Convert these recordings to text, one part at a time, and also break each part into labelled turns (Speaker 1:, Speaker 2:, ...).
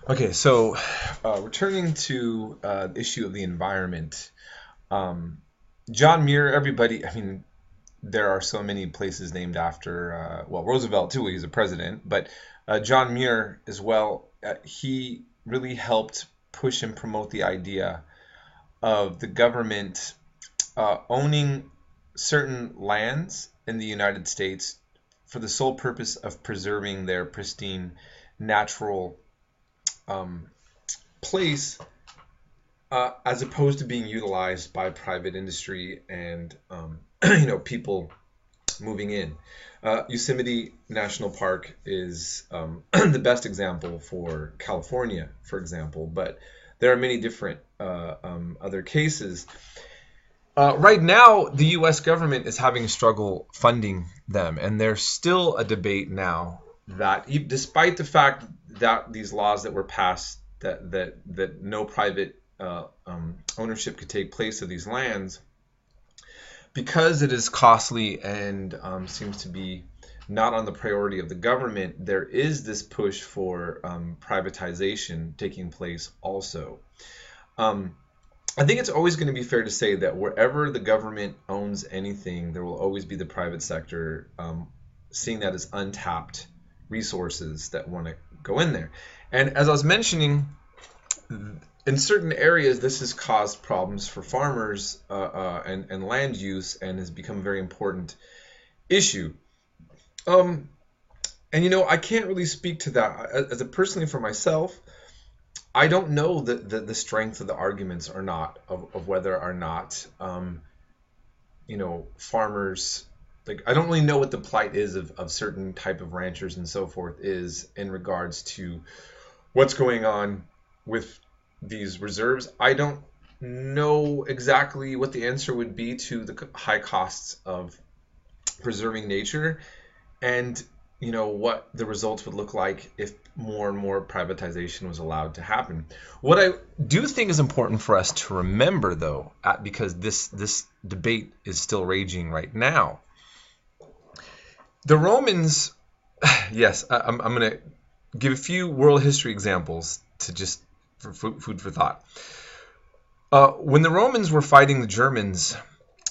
Speaker 1: Okay, so returning to the issue of the environment, um, John Muir, everybody, I mean, there are so many places named after, well, Roosevelt too, he's a president, but John Muir as well, he really helped push and promote the idea of the government owning certain lands in the United States for the sole purpose of preserving their pristine natural um, place as opposed to being utilized by private industry and people moving in. Yosemite National Park is the best example for California, for example, but there are many different other cases. Right now, the U.S. government is having a struggle funding them, and there's still a debate now that, despite the fact that these laws that were passed that no private ownership could take place of these lands, because it is costly and seems to be not on the priority of the government, there is this push for privatization taking place also. Um, I think it's always going to be fair to say that wherever the government owns anything, there will always be the private sector seeing that as untapped resources that want to go in there. And as I was mentioning, in certain areas, this has caused problems for farmers and land use and has become a very important issue. Um, I can't really speak to that as a personally for myself. I don't know the strength of the arguments or not of whether or not farmers, like, I don't really know what the plight is of certain type of ranchers and so forth is in regards to what's going on with these reserves. I don't know exactly what the answer would be to the high costs of preserving nature, and what the results would look like if more and more privatization was allowed to happen. What I do think is important for us to remember, though, because this debate is still raging right now, the Romans, yes, I'm going to give a few world history examples to just for food for thought. When the Romans were fighting the Germans,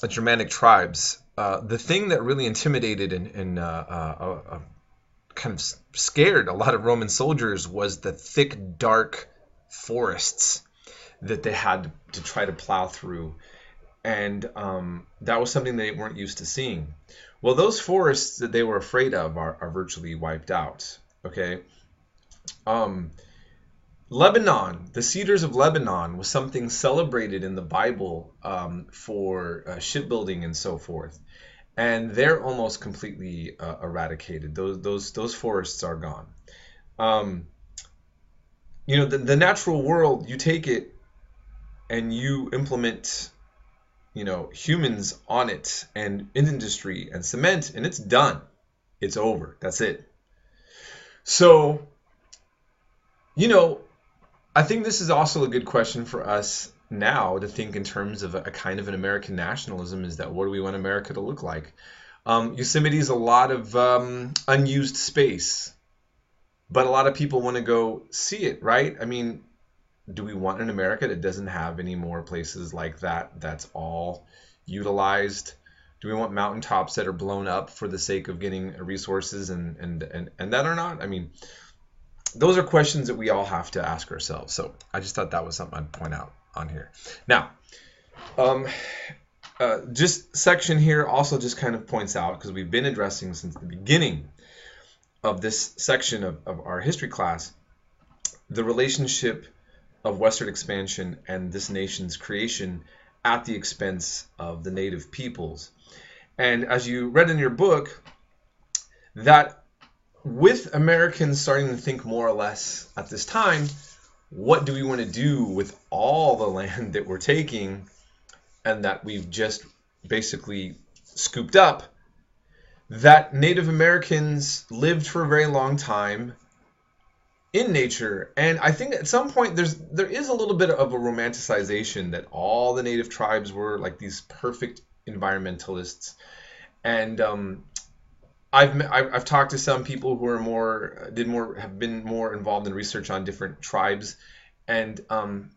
Speaker 1: the Germanic tribes, the thing that really intimidated and kind of scared a lot of Roman soldiers was the thick, dark forests that they had to try to plow through. And that was something they weren't used to seeing. Well, those forests that they were afraid of are virtually wiped out. Okay. Lebanon, the cedars of Lebanon, was something celebrated in the Bible for shipbuilding and so forth, and they're almost completely eradicated. Those forests are gone. Um, the natural world, you take it and you implement humans on it and industry and cement, and it's done. It's over. That's it. So I think this is also a good question for us now to think in terms of a kind of an American nationalism, is that what do we want America to look like? Yosemite is a lot of unused space, but a lot of people want to go see it, right? I mean, do we want an America that doesn't have any more places like that that's all utilized? Do we want mountaintops that are blown up for the sake of getting resources and that or not? I mean, those are questions that we all have to ask ourselves. So I just thought that was something I'd point out on here. Now, just section here also just kind of points out, because we've been addressing since the beginning of this section of our history class, the relationship of Western expansion and this nation's creation at the expense of the native peoples. And as you read in your book, that with Americans starting to think more or less at this time, what do we want to do with all the land that we're taking and that we've just basically scooped up, that Native Americans lived for a very long time in nature. And I think at some point there is a little bit of a romanticization that all the native tribes were like these perfect environmentalists. And I've talked to some people who are have been more involved in research on different tribes, and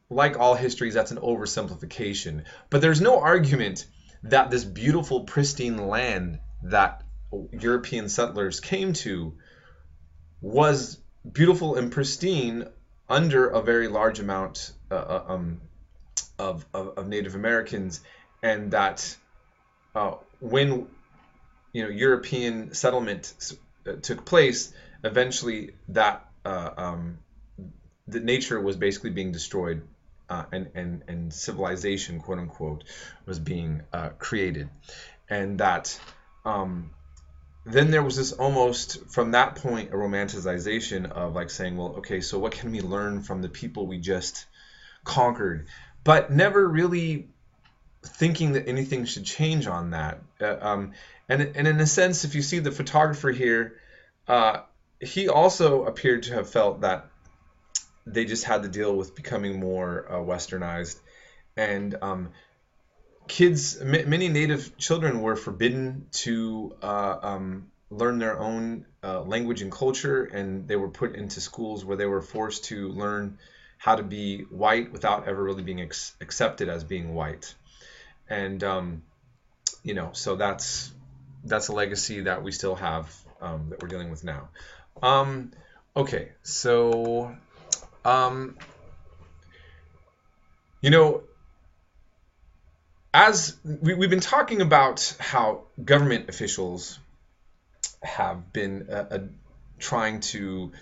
Speaker 1: like all histories, that's an oversimplification. But there's no argument that this beautiful, pristine land that European settlers came to was beautiful and pristine under a very large amount of Native Americans, and that when European settlement took place, eventually that the nature was basically being destroyed, and civilization, quote unquote, was being created, and that then there was this, almost from that point, a romanticization of like saying, well, okay, so what can we learn from the people we just conquered, but never really thinking that anything should change on that. And in a sense, if you see the photographer here, he also appeared to have felt that they just had to deal with becoming more westernized. And many Native children were forbidden to learn their own language and culture, and they were put into schools where they were forced to learn how to be white without ever really being accepted as being white. And so that's a legacy that we still have, that we're dealing with now. Okay, so as we've been talking about how government officials have been trying to,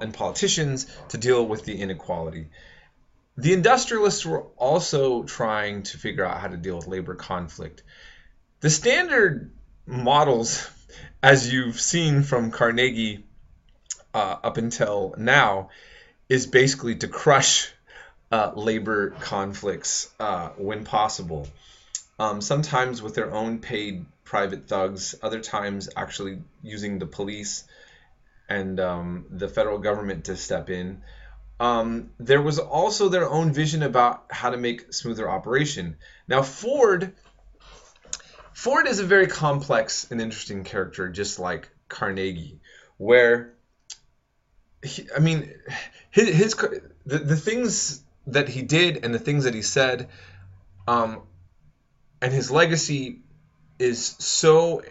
Speaker 1: and politicians, to deal with the inequality. The industrialists were also trying to figure out how to deal with labor conflict. The standard models, as you've seen from Carnegie up until now, is basically to crush labor conflicts when possible. Sometimes with their own paid private thugs, other times actually using the police and the federal government to step in. There was also their own vision about how to make smoother operation. Now, Ford is a very complex and interesting character, just like Carnegie, where the things that he did and the things that he said, and his legacy is so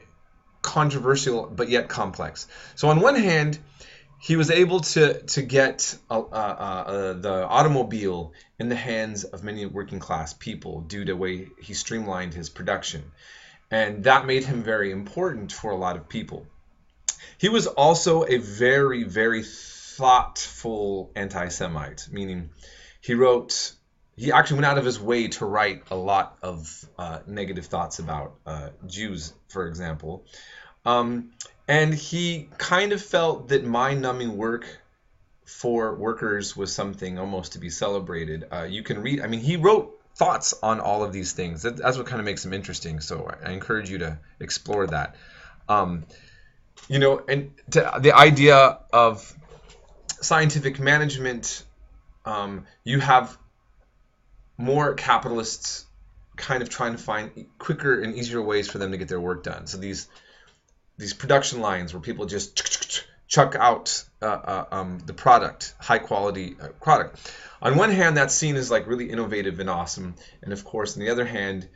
Speaker 1: controversial but yet complex. So on one hand, he was able to get the automobile in the hands of many working class people due to the way he streamlined his production. And that made him very important for a lot of people. He was also a very, very thoughtful anti-Semite, meaning he actually went out of his way to write a lot of negative thoughts about Jews, for example. And he kind of felt that mind-numbing work for workers was something almost to be celebrated. You can read, he wrote thoughts on all of these things. That's what kind of makes him interesting. So I encourage you to explore that. And the idea of scientific management, you have more capitalists kind of trying to find quicker and easier ways for them to get their work done. So these production lines where people just chuck out the product, high quality product. On one hand, that's seen as like really innovative and awesome, and of course, on the other hand,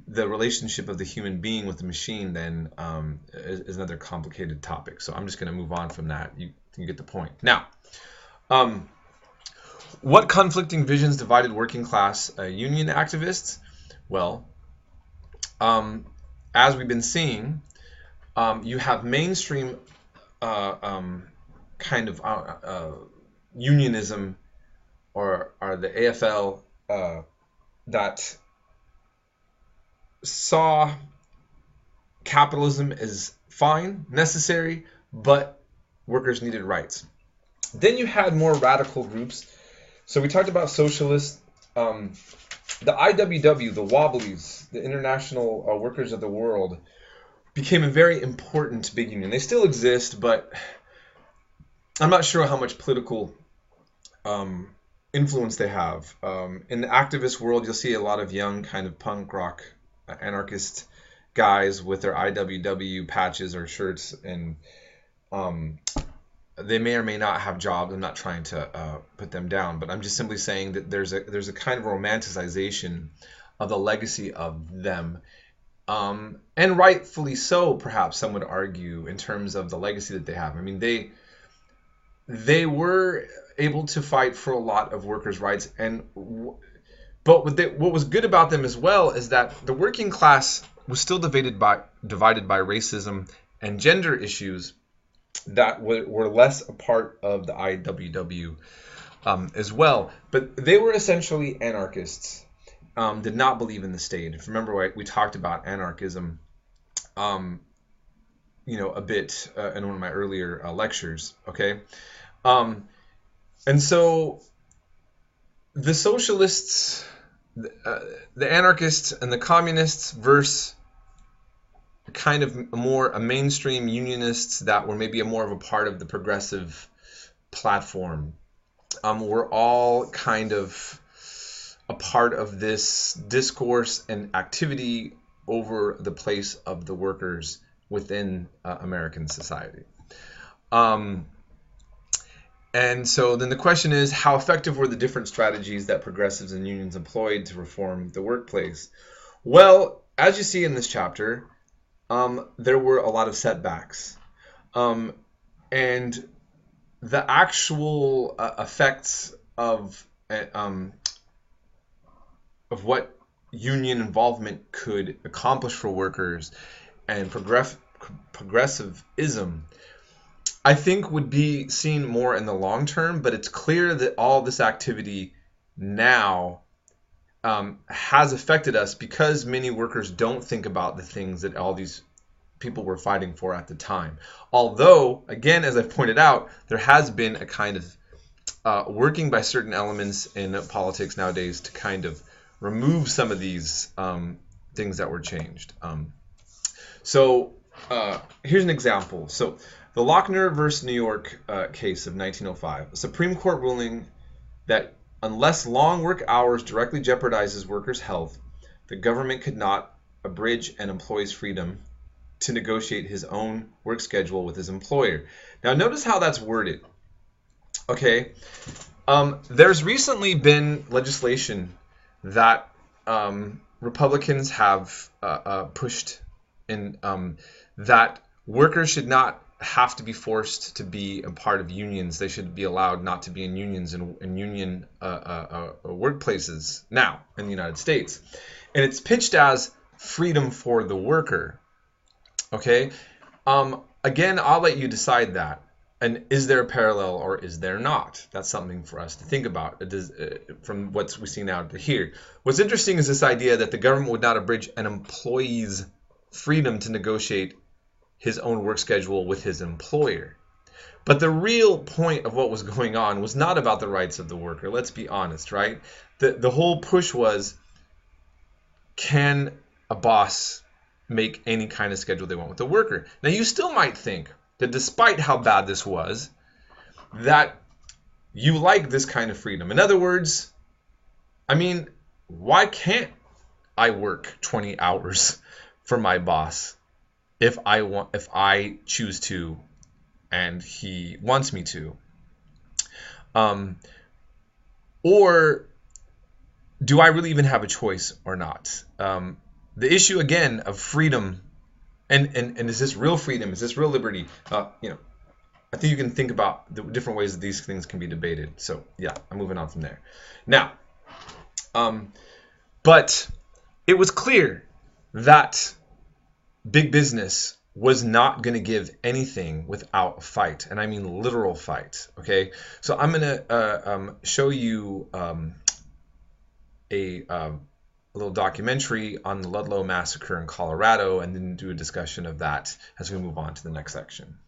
Speaker 1: the relationship of the human being with the machine then is another complicated topic. So I'm just going to move on from that. You get the point. Now, what conflicting visions divided working class union activists? Well, as we've been seeing, you have mainstream kind of unionism, or the AFL, that saw capitalism as fine, necessary, but workers needed rights. Then you had more radical groups. So we talked about socialists. The IWW, the Wobblies, the International Workers of the World, became a very important big union. They still exist, but I'm not sure how much political influence they have. In the activist world, you'll see a lot of young kind of punk rock anarchist guys with their IWW patches or shirts, and they may or may not have jobs. I'm not trying to put them down, but I'm just simply saying that there's a kind of romanticization of the legacy of them, and rightfully so, perhaps some would argue, in terms of the legacy that they have. I mean, they were able to fight for a lot of workers' rights, but what was good about them as well is that the working class was still divided by racism and gender issues that were less a part of the IWW as well. But they were essentially anarchists, did not believe in the state. If you remember, we talked about anarchism, a bit in one of my earlier lectures. Okay, and so the socialists, the anarchists, and the communists versus kind of a mainstream unionists that were maybe more of a part of the progressive platform, were all kind of a part of this discourse and activity over the place of the workers within American society. And so then the question is, how effective were the different strategies that progressives and unions employed to reform the workplace? Well, as you see in this chapter, there were a lot of setbacks. And the actual effects of what union involvement could accomplish for workers and progressivism, I think, would be seen more in the long term, but it's clear that all this activity now has affected us because many workers don't think about the things that all these people were fighting for at the time. Although, again, as I pointed out, there has been a kind of working by certain elements in politics nowadays to kind of remove some of these things that were changed. So here's an example. So the Lochner versus New York case of 1905, a Supreme Court ruling that unless long work hours directly jeopardizes workers' health, the government could not abridge an employee's freedom to negotiate his own work schedule with his employer. Now notice how that's worded. Okay, there's recently been legislation that Republicans have pushed in, that workers should not have to be forced to be a part of unions. They should be allowed not to be in unions and union workplaces now in the United States. And it's pitched as freedom for the worker. Okay? Again, I'll let you decide that. And is there a parallel or is there not? That's something for us to think about from what we see now to here. What's interesting is this idea that the government would not abridge an employee's freedom to negotiate his own work schedule with his employer. But the real point of what was going on was not about the rights of the worker. Let's be honest, right? The whole push was, can a boss make any kind of schedule they want with the worker? Now, you still might think that despite how bad this was, that you like this kind of freedom. In other words, I mean, why can't I work 20 hours for my boss if I choose to and he wants me to? Or do I really even have a choice or not? The issue again of freedom, and is this real freedom? Is this real liberty? I think you can think about the different ways that these things can be debated. So yeah, I'm moving on from there. Now, but it was clear that big business was not going to give anything without a fight, and I mean literal fight. Okay, so I'm going to show you a little documentary on the Ludlow massacre in Colorado, and then do a discussion of that as we move on to the next section.